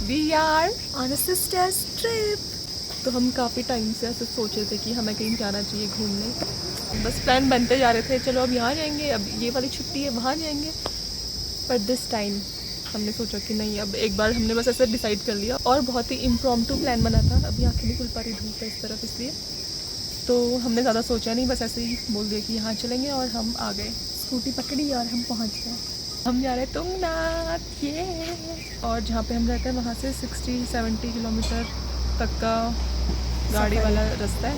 We are on a sisters trip. तो हम काफ़ी टाइम से ऐसे सोच रहे थे कि हमें कहीं जाना चाहिए घूमने, बस प्लान बनते जा रहे थे, चलो अब यहाँ जाएंगे, अब ये वाली छुट्टी है वहाँ जाएंगे। पर दिस टाइम हमने सोचा कि नहीं, अब एक बार हमने बस ऐसे डिसाइड कर लिया, और बहुत ही इम्प्रॉम्प्टू प्लान बना था। अभी आँखें नहीं खुल पा रही, धूप है इस तरफ इसलिए, तो हमने ज़्यादा सोचा नहीं, बस ऐसे ही बोल दिया कि यहाँ चलेंगे और हम आ गए। स्कूटी पकड़ी और हम पहुँच गए। हम जा रहे हैं तुंगनाथ ये, और जहाँ पे हम रहते हैं वहाँ से 60-70 किलोमीटर तक का गाड़ी वाला रास्ता है,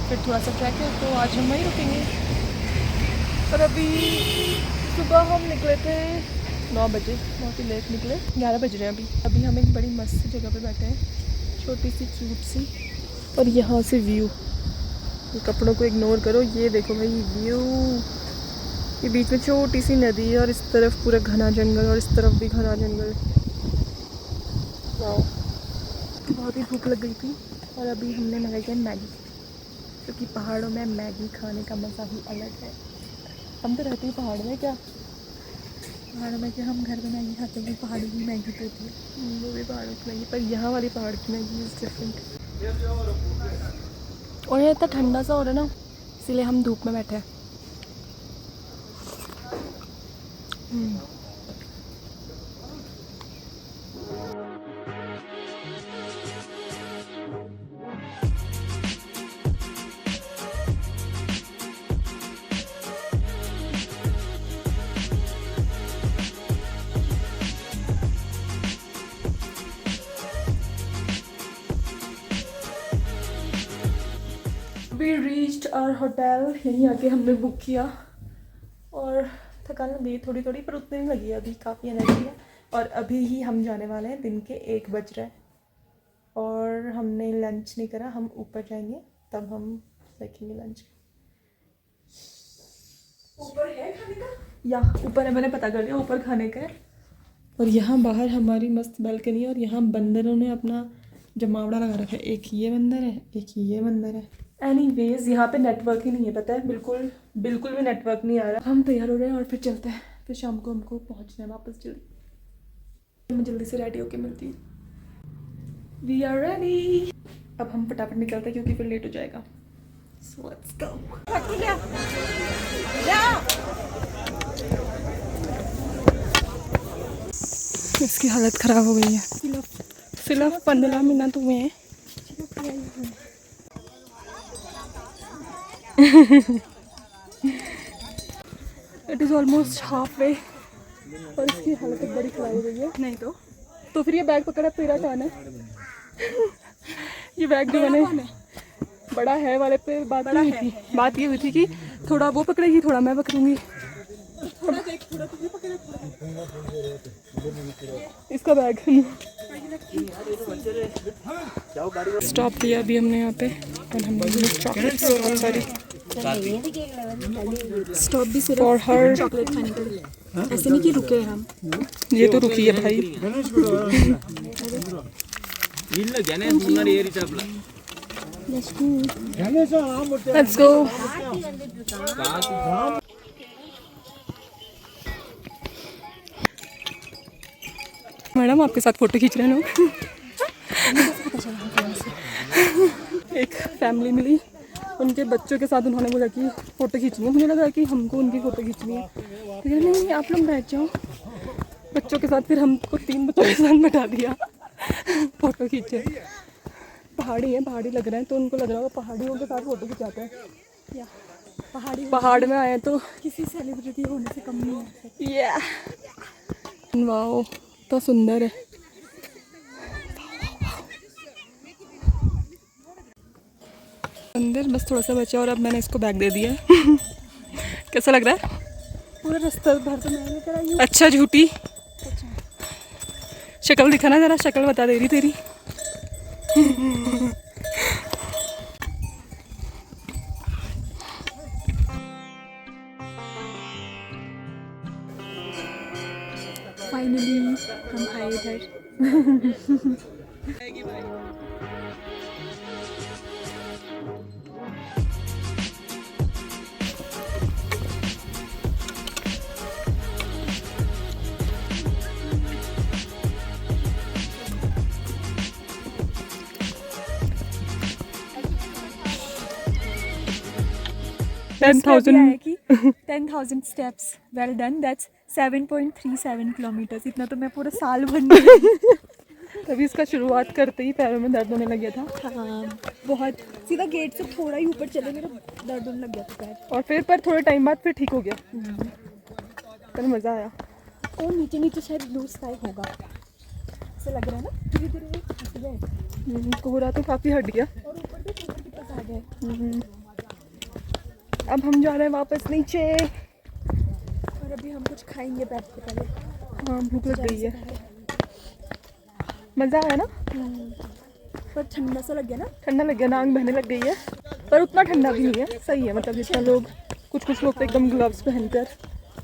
फिर थोड़ा सा ट्रैक है, तो आज हम वहीं रुकेंगे। और अभी सुबह हम निकले थे 9 बजे, बहुत ही लेट निकले, 11 बज रहे हैं अभी हम एक बड़ी मस्त जगह पे बैठे हैं, छोटी सी क्यूट सी, और यहाँ से व्यू, ये कपड़ों को इग्नोर करो, ये देखो भाई व्यू, ये बीच में छोटी सी नदी है और इस तरफ पूरा घना जंगल और इस तरफ भी घना जंगल। वाह, बहुत ही भूख लग गई थी और अभी हमने मंगाई है मैगी, क्योंकि पहाड़ों में मैगी खाने का मज़ा ही अलग है। हम तो रहते ही पहाड़ में, क्या पहाड़ों में, क्या हम घर में मैगी खाते हैं, पहाड़ों की मैगी तो होती है, वो भी पहाड़ों की मैगी, पर यहाँ वाली पहाड़ की मैगी इज़ डिफरेंट। और ये इतना ठंडा सा हो रहा है ना, इसीलिए हम धूप में बैठे हैं। वी रीच्ड आवर होटल, यहीं आके हमने बुक किया, और थकान लगी थोड़ी थोड़ी, पर उतनी नहीं लगी, अभी काफ़ी एनर्जी है। और अभी ही हम जाने वाले हैं, दिन के 1 बज रहे हैं, और हमने लंच नहीं करा, हम ऊपर जाएंगे तब हम देखेंगे लंच। ऊपर है खाने का, या ऊपर है, मैंने पता कर लिया, ऊपर खाने का है। और यहाँ बाहर हमारी मस्त बालकनी है, और यहाँ बंदरों ने अपना जमावड़ा लगा रखा है, एक ये बंदर है, एक ये बंदर है। एनीवेज यहाँ पे नेटवर्क ही नहीं है, पता है, बिल्कुल बिल्कुल भी नेटवर्क नहीं आ रहा। हम तैयार हो रहे हैं और फिर चलते हैं, फिर शाम को हमको पहुँचना है वापस जल्दी। मैं जल्दी से रेडी होके मिलती हूँ। We are ready. अब हम फटाफट निकलते हैं क्योंकि फिर लेट हो जाएगा। So let's go. इसकी हालत ख़राब हो गई है, सिर्फ 15 मिनट हुए हैं। It is almost half way, और इसकी हालत बड़ी ख़राब हो गई है। नहीं तो फिर ये बैग पकड़ा तेरा कौन है? ये बैग जो मैंने बड़ा है वाले पे बात ये हुई थी कि थोड़ा वो पकड़ेगी, थोड़ा मैं पकड़ूंगी। इसका बैग स्टॉप लिया अभी हमने यहाँ पे, और हमने चॉकलेट्स बहुत सारी स्टॉप भी सिर्फ फॉर हर चॉकलेट खाने के लिए, ऐसे नहीं कि रुके हम, ये तो रुकी है भाई। Let's go. मैडम आपके साथ फोटो खींच रहे हैं लोग। एक फैमिली मिली, उनके बच्चों के साथ उन्होंने बोला कि फ़ोटो खींचनी है, मुझे लगा कि हमको उनकी फ़ोटो खींचनी है, लेकिन नहीं, आप लोग बैठ जाओ बच्चों के साथ। फिर हमको 3 बच्चों के साथ बैठा दिया, फ़ोटो खींचे। पहाड़ी है, पहाड़ी लग रहे हैं, तो उनको लग रहा होगा पहाड़ियों के साथ फ़ोटो खिंचाते हैं, या पहाड़ में आए तो किसी सेलिब्रिटी होने से कम नहीं है। या वाओ, तो सुंदर है। अंदर बस थोड़ा सा बचा, और अब मैंने इसको बैग दे दिया। कैसा लग रहा है? पूरा रास्ता भर तो मैं लेकर आई हूँ। अच्छा झूठी शक्ल दिखाना जरा, शक्ल बता दे रही तेरी। फाइनली हम आए इधर। 10,000 कि 10,000 steps well done, that's 7.37 kilometres. इतना तो मैं पूरा साल भर नहीं तभी इसका शुरुआत करते ही पैरों में दर्द होने लग गया था। हाँ बहुत, सीधा गेट से थोड़ा ही ऊपर चले मेरा दर्द होने लग गया था पैर। और फिर पर थोड़े टाइम बाद फिर ठीक हो गया, पर मज़ा आया। और नीचे नीचे शायद ब्लू स्काई होगा, ऐसा लग रहा है ना, धीरे धीरे हट गए। कोहरा तो काफ़ी हट गया और ऊपर भी ऊपर के पास आ गए। अब हम जा रहे हैं वापस नीचे। और अभी हम कुछ खाएंगे बैठ के पहले। हाँ भूख लग गई है। मज़ा आया ना, पर ठंडा सा लग गया ना, ठंडा लग गया, नाक बहने लग गई है, पर उतना ठंडा भी नहीं है, सही है। मतलब जितना लोग कुछ लोग तो एकदम ग्लव्स पहनकर,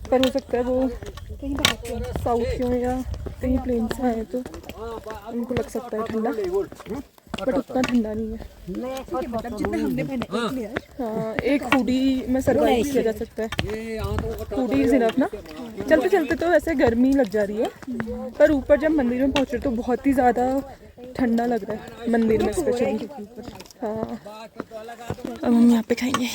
पर हो सकता है वो कहीं बाहर के साउथ के हों या कहीं प्लेन से आए तो उनको लग सकता है ठंडा, बट उतना ठंडा नहीं है। मतलब जितने हमने पहने एक लेयर। हाँ एक हुडी में सर्वाइव किया जा सकता है, हुडी इज इनफ ना। चलते चलते तो वैसे गर्मी लग जा रही है, पर ऊपर जब मंदिर में पहुँचे तो बहुत ही ज़्यादा ठंडा लग रहा है मंदिर में स्पेशली। हाँ अब हम यहाँ पे खाएंगे।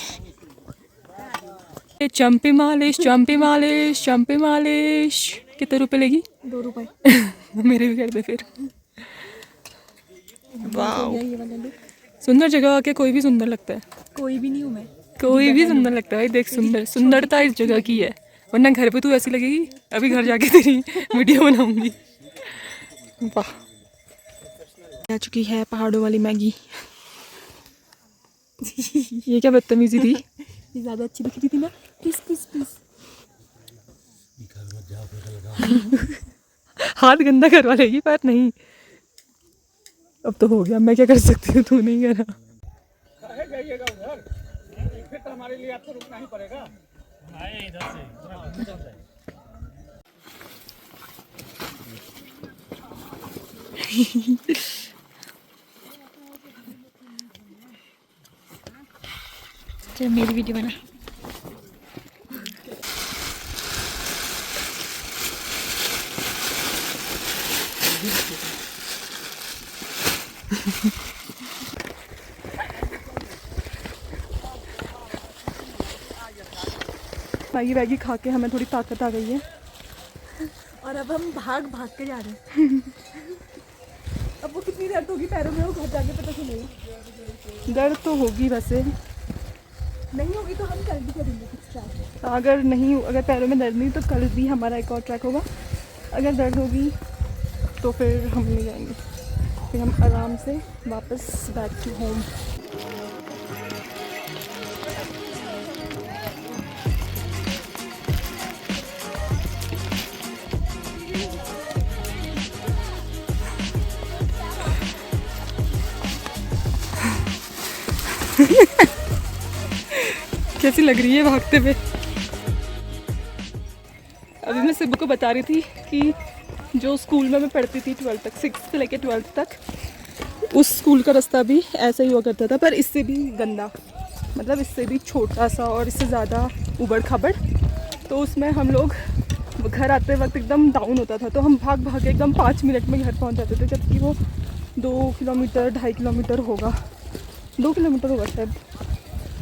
चंपी मालिश, चंपी मालिश, चंपी मालिश कितने रुपए लेगी? 2 रुपए। मेरे भी कर दे फिर। वाह ये वाला लुक, सुंदर जगह आके कोई भी सुंदर लगता है, कोई भी नहीं हूँ मैं। कोई भी सुंदर लगता है भाई। देख सुंदरता इस जगह की है, वरना घर पे तू ऐसी लगेगी। अभी घर जाके तेरी वीडियो बनाऊंगी। वाह आ चुकी है पहाड़ों वाली मैगी। ये क्या बदतमीजी थी। ये ज़्यादा अच्छी दिख रही थी ना, प्लीज प्लीज प्लीज। हाथ गंदा करवा लेगी, पर नहीं, अब तो हो गया, मैं क्या कर सकती हूँ, तू नहीं करा। हमारे लिए आपको रुकना ही पड़ेगा। चल मेरी वीडियो बना। मैगी वैगी खा के हमें थोड़ी ताकत आ गई है, और अब हम भाग भाग के जा रहे हैं। अब वो कितनी दर्द होगी पैरों में, वो घर जाके पता चलेगा। दर्द तो होगी वैसे, नहीं होगी तो हम कल भी करेंगे कुछ ट्राई। अगर पैरों में दर्द नहीं तो कल भी हमारा एक और ट्रैक होगा। अगर दर्द होगी तो फिर हम नहीं जाएंगे, फिर हम आराम से वापस बैक टू होम। कैसी लग रही है भागते हुए। अभी मैं सिब्बू को बता रही थी कि जो स्कूल में मैं पढ़ती थी 12th तक, 6th से लेकर 12th तक, उस स्कूल का रास्ता भी ऐसा ही हुआ करता था, पर इससे भी गंदा, मतलब इससे भी छोटा सा और इससे ज़्यादा उबड़ खाबड़। तो उसमें हम लोग घर आते वक्त एकदम डाउन होता था, तो हम भाग भाग के एकदम 5 मिनट में घर पहुंच जाते थे, जबकि वो 2 किलोमीटर 2.5 किलोमीटर होगा, 2 किलोमीटर होगा शायद।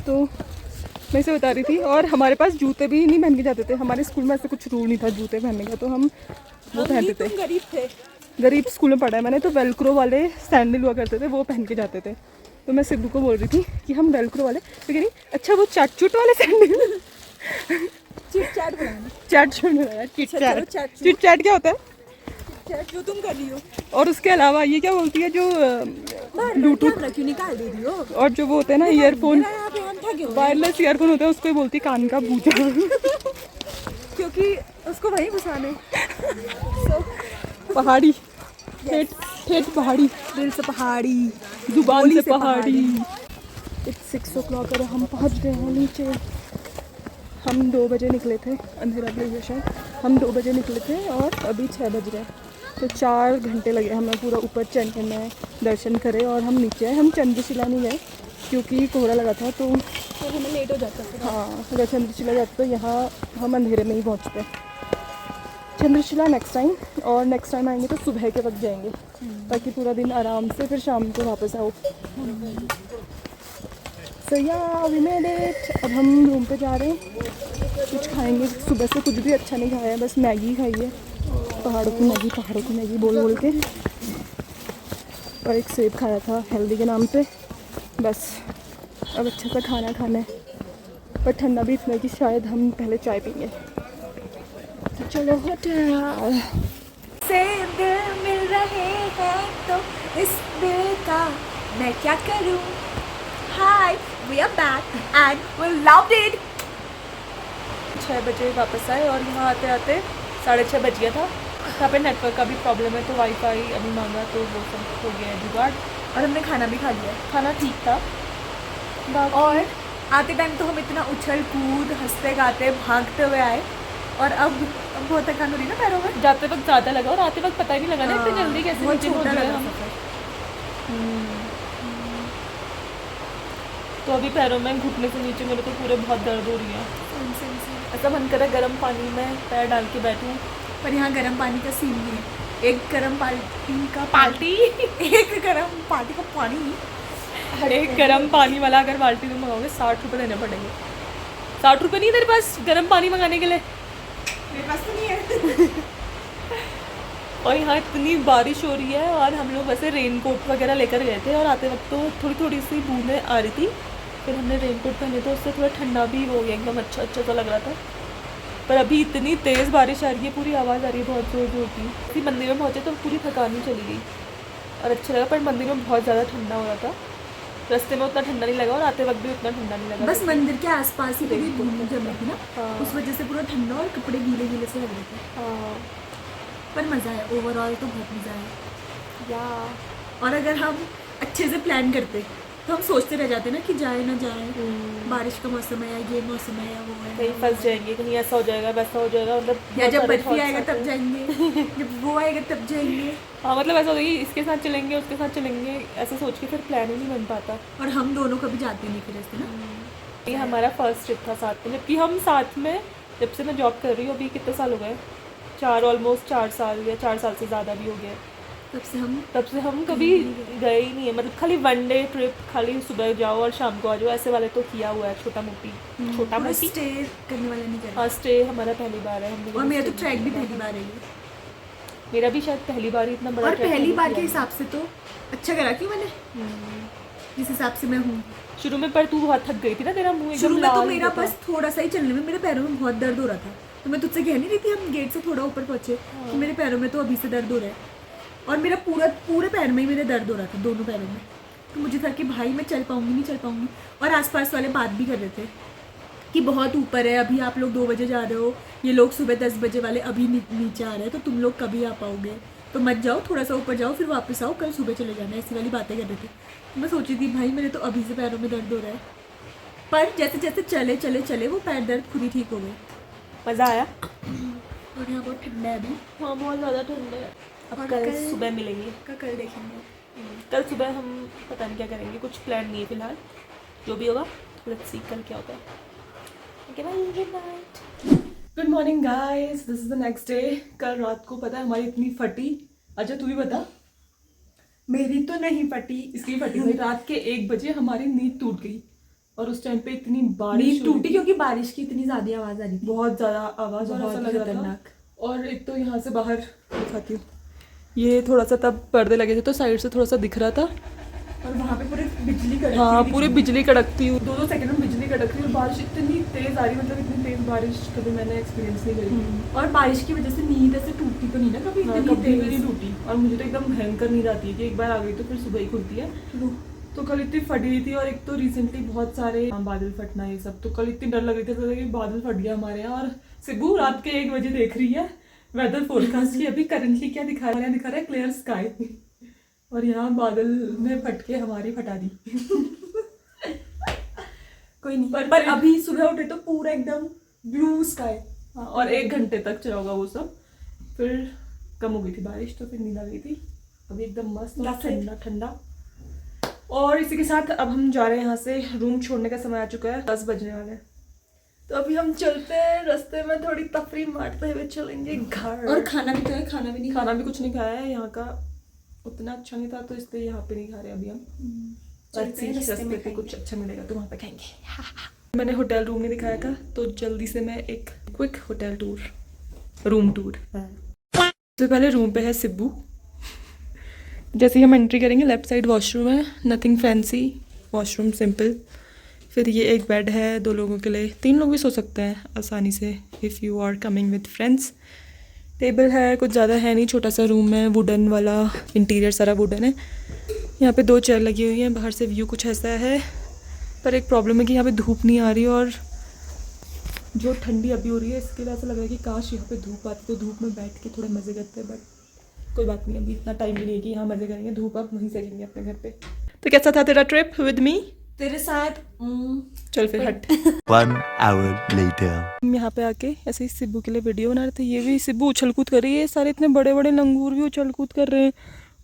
तो मैं इसे बता रही थी, और हमारे पास जूते भी नहीं पहन के जाते थे। हमारे स्कूल में ऐसे कुछ रूल नहीं था जूते पहनने का, तो हम वो पहनते थे। गरीब थे, गरीब स्कूल में पढ़ा है मैंने, तो वेलक्रो वाले सैंडल हुआ करते थे, वो पहन के जाते थे। तो मैं सिद्धू को बोल रही थी कि हम वेलक्रो वाले, तो कह रही अच्छा वो चाट चूट वाले सैंडल। चिट चैट बनाना, चैट चूट बनाया, chit chat. Chat chit chat क्या होता है? चैट जो तुम कर रही हो। और उसके अलावा ये क्या बोलती है जो ब्लूटूथ, क्यों निकाल दे रही हो? और जो वो होते हैं ना ईयरफोन, यहाँ पे हम थके हुए वायरलेस ईयरफोन होता है, उसको ही बोलती है कान का भूजा। क्योंकि उसको वहीं घुसाने। पहाड़ी, ठेठ ठेठ पहाड़ी, दिल से पहाड़ी, जुबान से से पहाड़ी। इट्स 6 o'clock और हम पहुंच गए हैं नीचे। हम 2 बजे निकले थे, अंधेरा भी हुआ शायद, हम 2 बजे निकले थे और अभी 6 बज रहे, तो 4 घंटे लगे हमें पूरा ऊपर चढ़ने में, दर्शन करे और हम नीचे आए। हम चंद्रशिला नहीं गए क्योंकि कोहरा लगा था, तो हमें लेट हो जाता था। हाँ अगर चंद्रशिला जाते तो यहाँ हम अंधेरे में ही पहुँचते। चंद्रशिला नेक्स्ट टाइम, और नेक्स्ट टाइम आएंगे तो सुबह के वक्त जाएंगे, ताकि पूरा दिन आराम से फिर शाम को वापस आओ। सो या वी मेड इट। अब हम रूम पे जा रहे हैं, कुछ खाएंगे। सुबह से कुछ भी अच्छा नहीं खाया है, बस मैगी खाई है, पहाड़ों की मैगी बोल बोल के, और एक सेब खाया था हेल्दी के नाम पे। बस अब अच्छा सा खाना खाना है, पर ठंडा भी इतना कि शायद हम पहले चाय पीएंगे। तो चलो होटल। सेब दिल मिल रहे हैं तो इस दिल का मैं क्या करूं। Hi we are back and we loved it. 6 बजे वापस आए और यहाँ आते आते 6:30 बज गया था। यहाँ पे नेटवर्क का भी प्रॉब्लम है, तो वाईफाई अभी मांगा तो वो सब हो गया है जुगाड़। और हमने खाना भी खा लिया। खाना ठीक था। और आते टाइम तो हम इतना उछल कूद हंसते गाते भागते हुए आए, और अब बहुत थकान हो रही ना पैरों में। जाते वक्त ज़्यादा लगा और आते वक्त पता ही नहीं लगा ना इतनी जल्दी कैसे बहुत नीचे छोटा पहुंच गए लगा हम। सफर। तो अभी पैरों में घुटने से नीचे मेरे को पूरे बहुत दर्द हो रही है। ऐसा मन करे गर्म पानी में पैर डाल के बैठूं। पर यहाँ गर्म पानी का सीन नहीं है। एक गर्म पार्टी का पार्टी एक गर्म पार्टी का पानी। एक गर्म पानी वाला अगर बाल्टी में मंगाओगे 60 रुपये देने पड़ेंगे। 60 रुपये नहीं तेरे पास गर्म पानी मंगाने के लिए? मेरे पास तो नहीं है। और यहाँ इतनी बारिश हो रही है और हम लोग वैसे रेनकोट वगैरह लेकर गए थे और आते वक्त तो थोड़ी थोड़ी सी बूंदें आ रही थी। फिर हमने रेनकोट पहने तो उससे थोड़ा ठंडा भी हो गया, एकदम अच्छा सा लग रहा था। पर अभी इतनी तेज़ बारिश आ रही है, पूरी आवाज़ आ रही है बहुत ज़ोर ज़ोर की। फिर मंदिर में पहुँचे तो पूरी थकान ही चली गई और अच्छा लगा। पर मंदिर में बहुत ज़्यादा ठंडा हो रहा था। रास्ते में उतना ठंडा नहीं लगा और आते वक्त भी उतना ठंडा नहीं लगा। बस मंदिर के आसपास ही पूरी धूप जम रही थी ना, हाँ। उस वजह से पूरा ठंडा और कपड़े गीले गीले से लग रहे थे। हाँ पर मज़ा है, ओवरऑल तो बहुत मज़ा है। या और अगर हम अच्छे से प्लान करते तो हम सोचते रह जाते ना कि जाए ना जाए, बारिश का मौसम है या ये मौसम है या वो है, कहीं फंस जाएंगे, कहीं ऐसा हो जाएगा वैसा हो जाएगा, मतलब या बहुत जब सारे बर्फी thoughts आएगा आते तब हैं। जाएंगे, जब वो आएगा तब जाएंगे। हाँ मतलब ऐसा होता है कि इसके साथ चलेंगे उसके साथ चलेंगे, ऐसे सोच के फिर प्लान ही नहीं बन पाता। और हम दोनों कभी जाते नहीं फिर ऐसे ना। ये हमारा फर्स्ट ट्रिप था साथ में, जबकि हम साथ में जब से मैं जॉब कर रही हूँ, अभी कितने साल हो गए, ऑलमोस्ट 4 साल या 4 साल से ज़्यादा भी हो गया। तब से हम कभी गए ही नहीं है, मतलब खाली 1 डे ट्रिप, खाली सुबह जाओ और शाम को आ जाओ, ऐसे वाले तो किया हुआ है छोटा मोटी। स्टे करने वाला नहीं करना। हाँ स्टे हमारा पहली बार है। हम लोगों और ने मेरा तो stay ट्रैक भी नहीं पहली किया। बार है ये। मेरा भी शायद पहली बार ही इतना बड़ा और trek पहली मैंने बार किया के है। हिसाब से तो अच्छा करा क्यों मैंने, जिस हिसाब से मैं हूँ। शुरू में पर तू बहुत थक गई थी ना, तेरा मुंह एकदम शुरू में तो लाल मेरा हो गया बस थोड़ा सा ही चलने में मेरे पैरों में बहुत दर्द हो रहा था। तो मैं तुझसे कह नहीं रही थी हम गेट से थोड़ा ऊपर पहुंचे कि मेरे पैरों में तो अभी से दर्द हो रहा है, और मेरा पूरे पैर में ही मेरे दर्द हो रहा था, दोनों पैरों में। तो मुझे था कि भाई मैं चल पाऊंगी नहीं चल पाऊंगी। और आसपास वाले बात भी कर रहे थे कि बहुत ऊपर है, अभी आप लोग 2 बजे जा रहे हो, ये लोग सुबह 10 बजे वाले अभी नीचे आ रहे हैं, तो तुम लोग कभी आ पाओगे, तो मत जाओ, थोड़ा सा ऊपर जाओ फिर वापस आओ, कल सुबह चले जाना, ऐसी वाली बातें कर रहे थे। तो मैं सोची थी भाई मेरे तो अभी से पैरों में दर्द हो रहा है, पर जैसे जैसे चले वो पैर दर्द खुद ही ठीक हो गए। मज़ा आया। और यहाँ बहुत ठंडा है अभी। हाँ बहुत ज़्यादा ठंड है। अब और कल कल- सुबह मिलेंगे। कल देखेंगे। कल सुबह हम पता नहीं क्या करेंगे, कुछ प्लान नहीं है फिलहाल, जो भी होगा लेट्स सी कल क्या होता है। Okay bye, good night, good morning guys, this is the next day. कल रात को पता है हमारी इतनी फटी, अच्छा तू भी बता। मेरी तो नहीं फटी। इसकी फटी भाई, रात के 1 बजे हमारी नींद टूट गई और उस टाइम पे इतनी बारिश नींद टूटी क्योंकि बारिश की इतनी ज्यादा आवाज आ रही थी, बहुत ज़्यादा आवाज़ और बहुत ऐसा लग रहा था। खतरनाक। और एक तो यहाँ से बाहर दिखाती हूँ, ये थोड़ा सा तब पर्दे लगे थे तो साइड से थोड़ा सा दिख रहा था। और वहाँ पे पूरे बिजली कड़कती हाँ हुई पूरे दिखी। बिजली कड़कती हुई, 2-2 सेकंड में बिजली कड़कती और बारिश इतनी तेज़ आ रही, मतलब इतनी तेज़ बारिश कभी मैंने एक्सपीरियंस नहीं करी। और बारिश की वजह से नींद ऐसे टूटती तो नहीं ना कभी, हाँ, इतनी कभी भी नहीं तेज। टूटी और मुझे तो एकदम भयंकर नींद आती है कि एक बार आ गई तो फिर सुबह ही खुलती है। तो कल इतनी फटी हुई थी और एक तो रिसेंटली बहुत सारे बादल फटना ये सब, तो कल इतनी डर लग रही थी कि बादल फट गया हमारे यहाँ। और सिब्बू रात के 1 बजे देख रही है वेदर फोरकास्ट की, अभी करंटली क्या दिखा रहा है, दिखा रहा है क्लियर स्काई, और यहाँ बादल में फट के हमारी फटा दी। कोई नहीं, पर अभी सुबह उठे तो पूरा एकदम ब्लू स्काई। हाँ, और 1 घंटे तक चला होगा वो सब, फिर कम हो गई थी बारिश तो फिर नींद आ गई थी। अभी एकदम मस्त और ठंडा ठंडा। और इसी के साथ अब हम जा रहे हैं यहाँ से, रूम छोड़ने का समय आ चुका है, 10 बजने वाले हैं। तो अभी हम चलते हैं, रास्ते में थोड़ी तफरी मारते हुए चलेंगे घर। और खाना भी तो है, खाना भी नहीं खाना भी कुछ नहीं खाया है, यहाँ का उतना अच्छा नहीं था तो इसलिए यहाँ पे नहीं खा रहे अभी हम। रास्ते पे कुछ अच्छा मिलेगा तो वहाँ पे खाएंगे। मैंने होटल रूम नहीं दिखाया था तो जल्दी से मैं एक quick hotel tour, room tour. सबसे पहले रूम पे है सिब्बू। जैसे ही हम एंट्री करेंगे लेफ्ट साइड वॉशरूम है, नथिंग फैंसी, वॉशरूम सिंपल। फिर ये एक बेड है 2 लोगों के लिए, 3 लोग भी सो सकते हैं आसानी से if you are coming with friends. Table है, कुछ ज़्यादा है नहीं, छोटा सा रूम है, वुडन वाला, इंटीरियर सारा वुडन है। यहाँ पे 2 चेयर लगी हुई हैं, बाहर से व्यू कुछ ऐसा है। पर एक प्रॉब्लम है कि यहाँ पे धूप नहीं आ रही और जो ठंडी अभी हो रही है इसके लिए ऐसा लग रहा है कि काश यहाँ पे धूप आती तो धूप में बैठ के थोड़ा मज़े करते हैं। बट कोई बात नहीं, अभी इतना टाइम भी नहीं है कि यहाँ मज़े करेंगे, धूप अब वहीं से लेंगे अपने घर पे। तो कैसा था तेरा ट्रिप विद मी? तेरे साथ चल फिर हट। 1 hour later. हम यहाँ पे आके ऐसे ही सिब्बू के लिए वीडियो बना रहे थे। ये भी सिब्बू उछल कूद कर रही है, सारे इतने बड़े बड़े लंगूर भी उछल कूद कर रहे हैं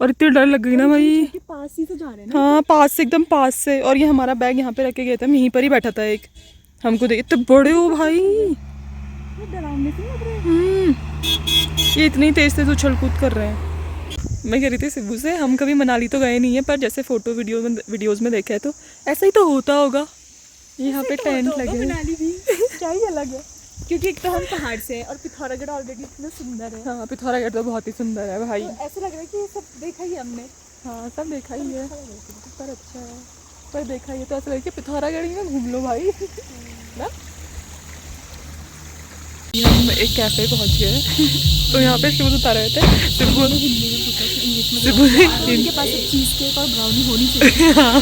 और इतनी डर लग गई ना भाई। पास ही तो जा रहे हैं ना। हाँ पास से, एकदम पास से। और ये हमारा बैग यहाँ पे रख के गए थे, हम यहीं पर ही बैठा था एक। हमको देख इतने बड़े हो भाई, डरावने से लग रहे हैं। ये इतनी तेज तेज उछल कूद कर रहे हैं। मैं कह रही थी सिब्बू से, हम कभी मनाली तो गए नहीं है पर जैसे फोटो वीडियोज़ में देखा है तो ऐसा ही तो होता होगा। यहाँ पे टेंट लगे हैं। मनाली भी क्या ही अलग है, क्योंकि एक तो हम पहाड़ से हैं और पिथौरागढ़ ऑलरेडी इतना सुंदर है। हाँ पिथौरागढ़ तो बहुत ही सुंदर है भाई। तो ऐसा लग रहा है कि ये सब देखा ही हमने। हाँ सब देखा ही है पर अच्छा है, पर देखा ही है तो ऐसा लगे कि पिथौरागढ़ ही में घूम लो भाई ना। हम एक कैफ़े पहुंच गए तो यहाँ पे सिब्बू उतार रहे थे। सिब्बू ने उनके पास एक चीज़ केक और ब्राउनी होनी चाहिए। हाँ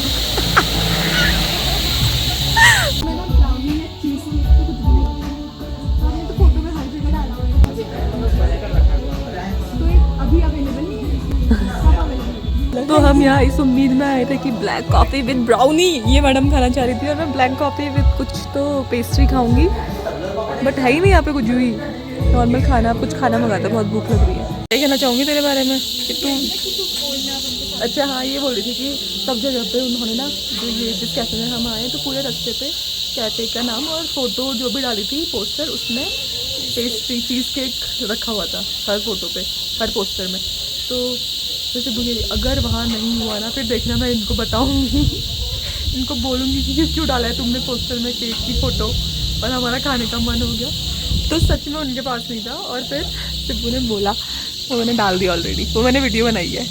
मैंने ब्राउनी या चीज़ केक तो कुछ भी नहीं होता। हमने तो फोटो में हर जगह डाला हुआ है। तो एक अभी अवेलेबल नहीं है, कब अवेलेबल है? तो हम यहाँ इस उम्मीद में आए थे कि ब्लैक कॉफ़ी विद ब्राउनी ये मैडम खाना चाह रही थी और मैं ब्लैक कॉफ़ी विद कुछ तो पेस्ट्री खाऊंगी, बट है ही नहीं यहाँ पे कुछ भी। नॉर्मल खाना, कुछ खाना मंगाता, बहुत भूख लग रही है। ये कहना चाहूँगी तेरे बारे में कि तू, अच्छा हाँ ये बोल रही थी कि सब जगह पे उन्होंने ना जो ये जिस कैफ़े में हम आए तो पूरे रास्ते पे कैफ़े का नाम और फोटो जो भी डाली थी पोस्टर, उसमें पेस्ट्री चीज़ केक रखा हुआ था हर फोटो पे, हर पोस्टर में। तो जैसे बुझे अगर वहाँ नहीं हुआ ना फिर देखना मैं इनको बताऊँगी इनको बोलूँगी कि क्यों डाला है तुमने पोस्टर में केक की फ़ोटो और हमारा खाने का मन हो गया। तो सच में उनके पास नहीं था और फिर सिब्बू ने बोला, वो मैंने डाल दिया ऑलरेडी, वो मैंने वीडियो बनाई है।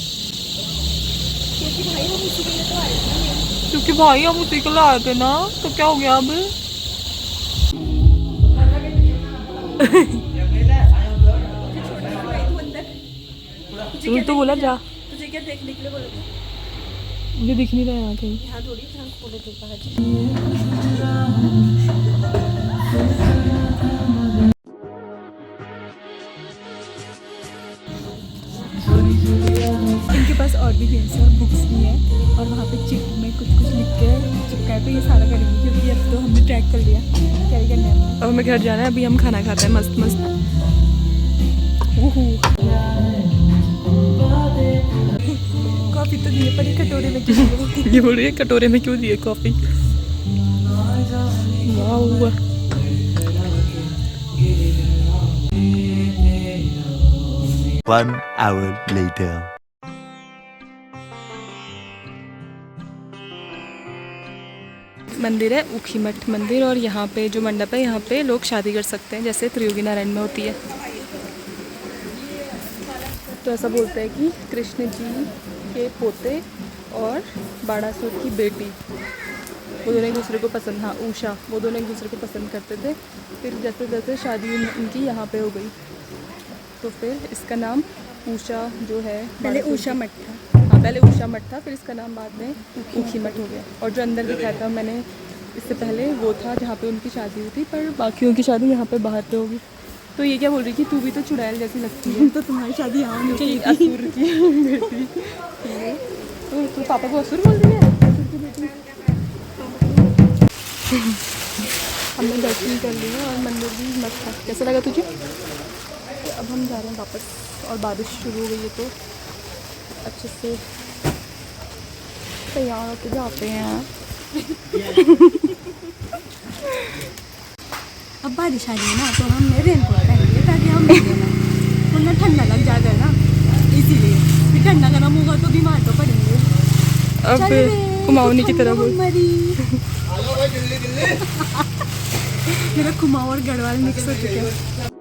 क्योंकि भाई हम उसी के लिए आए थे ना, तो क्या हो गया अब? तुमने तो बोला जा। तुझे क्या देखने के लिए बोला था? मुझे दिख नहीं रहा है यहाँ कहीं। यहाँ थोड़ी यहाँ खोले थे बाहर। इनके पास और भी गेम्स और बुक्स भी हैं और वहाँ पे चिट में कुछ कुछ लिख के चिपका है, तो ये सारा करेंगे क्योंकि अब तो हमने ट्रैक कर लिया क्या ही करना है। अब हमें घर जाना है, अभी हम खाना खाते हैं मस्त मस्त। कॉफ़ी तो दिए पर ये कटोरे में क्यों दिए? ये बोल रही है कटोरे में क्यों दिए कॉफ़ी। वाह 1 hour later. मंदिर है ऊखीमठ मंदिर और यहाँ पे जो मंडप है यहाँ पे लोग शादी कर सकते हैं जैसे त्रियोगी नारायण में होती है। तो ऐसा बोलते हैं कि कृष्ण जी के पोते और बाणासुर की बेटी वो दोनों एक दूसरे को पसंद, हाँ उषा, वो दोनों एक दूसरे को पसंद करते थे। फिर जैसे जैसे शादी उनकी यहाँ पे हो गई तो फिर इसका नाम उषा जो है, पहले उषा मठ था। हाँ पहले उषा मठ था, फिर इसका नाम बाद में ऊखीमठ हो गया। और जो अंदर दिखाया था मैंने इससे पहले वो था जहाँ पे उनकी शादी हुई थी, पर बाकियों की शादी यहाँ पे बाहर पे होगी। तो ये क्या बोल रही कि तू भी तो चुड़ैल जैसी लगती है। तो तुम्हारी शादी यहाँ होनी कि चाहिए। असुर की बेटी। तो तू पापा को असुर बोल रही है? असुर की बेटी। हमने दर्शन कर लिए और मंदिर भी मस्त था। कैसा लगा तुझे? तो अब हम जा रहे हैं वापस और बारिश शुरू हो गई है तो अच्छे से तैयार होके जाते हैं। अब बारिश आ रही है ना तो हमने रेनकोट पहन लिया ताकि हम भीगे ना, वरना ठंडा लग जाएगा ना, इसीलिए फिर ठंडा गर्म होगा तो बीमार तो पड़ेंगे। अब चल रे। कुमाऊनी की तरह बोल। मेरा कुमाऊं और गढ़वाल मिक्स हो चुका है।